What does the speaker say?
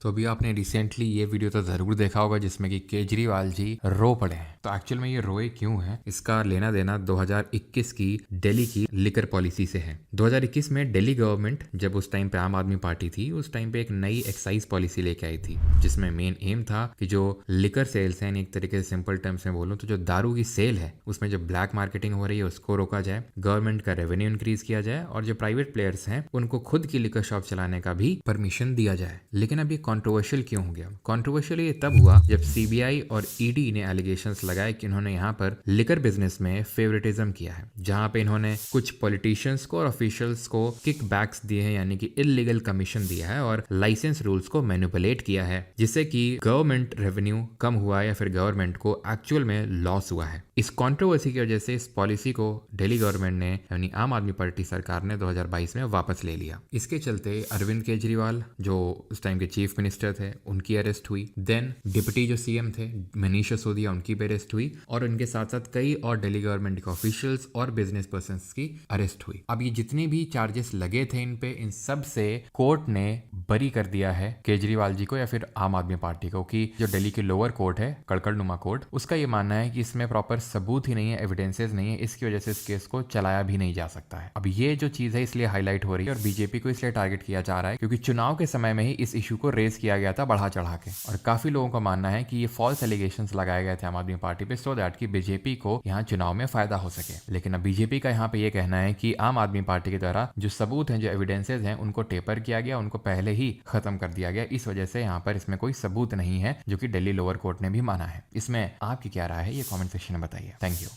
तो अभी आपने रिसेंटली ये वीडियो तो ज़रूर देखा होगा जिसमें कि केजरीवाल जी रो पड़े हैं। तो एक्चुअल में ये रोए क्यों हैं, इसका लेना देना 2021 की दिल्ली की लिकर पॉलिसी से है। 2021 में दिल्ली गवर्नमेंट जब उस टाइम पे आम आदमी पार्टी थी, उस टाइम पे एक नई एक्साइज पॉलिसी लेके आई थी जिसमें मेन एम था कि जो लिकर सेल्स हैं, एक तरीके से सिंपल टर्म्स में बोलूँ तो जो दारू की सेल है उसमें जो ब्लैक मार्केटिंग हो रही है उसको रोका जाए, गवर्नमेंट का रेवेन्यू इंक्रीज किया जाए और जो प्राइवेट प्लेयर्स हैं उनको खुद की लिकर शॉप चलाने का भी परमिशन दिया जाए। लेकिन अब ये कंट्रोवर्शियल क्यों हो गया? कंट्रोवर्शियल ये तब हुआ जब सीबीआई और ईडी ने एलिगेशंस लगाए कि इन्होंने यहाँ पर लिकर बिजनेस में फेवरेटिज्म किया है, जहां पे इन्होंने कुछ पॉलिटिशियंस को और ऑफिशियल्स को किक बैक्स दिए हैं, यानी कि इलीगल कमीशन दिया है और लाइसेंस रूल्स को मैनिपुलेट किया है, जिससे कि गवर्नमेंट रेवेन्यू कम हुआ या फिर गवर्नमेंट को एक्चुअल में लॉस हुआ है। इस कंट्रोवर्सी की वजह से इस पॉलिसी को दिल्ली गवर्नमेंट ने यानी आम आदमी पार्टी सरकार ने 2022 में वापस ले लिया। इसके चलते अरविंद केजरीवाल जो उस टाइम के चीफ मिनिस्टर थे उनकी अरेस्ट हुई, देन डिप्टी जो सीएम थे मनीष सिसोदिया उनकी भी अरेस्ट हुई और उनके साथ साथ कई और दिल्ली गवर्नमेंट के ऑफिशियल्स और बिजनेस पर्संस की अरेस्ट हुई। अब ये जितने भी चार्जेस लगे थे इन पे, इन सब से कोर्ट ने बरी कर दिया है केजरीवाल जी को या फिर आम आदमी पार्टी को, कि जो दिल्ली की लोअर कोर्ट है, कड़कड़नुमा कोर्ट, उसका ये मानना है कि इसमें प्रॉपर सबूत ही नहीं है, एविडेंसेस नहीं है, इसकी वजह से इस केस को चलाया भी नहीं जा सकता है। अब ये जो चीज है इसलिए हाईलाइट हो रही है और बीजेपी को इसलिए टारगेट किया जा रहा है क्योंकि चुनाव के समय में ही इस इशू को रेज किया गया था बढ़ा चढ़ा के, और काफी लोगों का मानना है कि ये फॉल्स एलिगेशंस लगाए गए थे आम आदमी पार्टी पे सो दैट कि बीजेपी को यहाँ चुनाव में फायदा हो सके। लेकिन अब बीजेपी का यहाँ पे ये कहना है कि आम आदमी पार्टी के द्वारा जो सबूत हैं, जो एविडेंसेस हैं, उनको टेपर किया गया, उनको पहले ही खत्म कर दिया गया, इस वजह से यहाँ पर इसमें कोई सबूत नहीं है, जो कि दिल्ली लोअर कोर्ट ने भी माना है। इसमें आपकी क्या राय है ये कमेंट सेक्शन में बताइए। Thank you.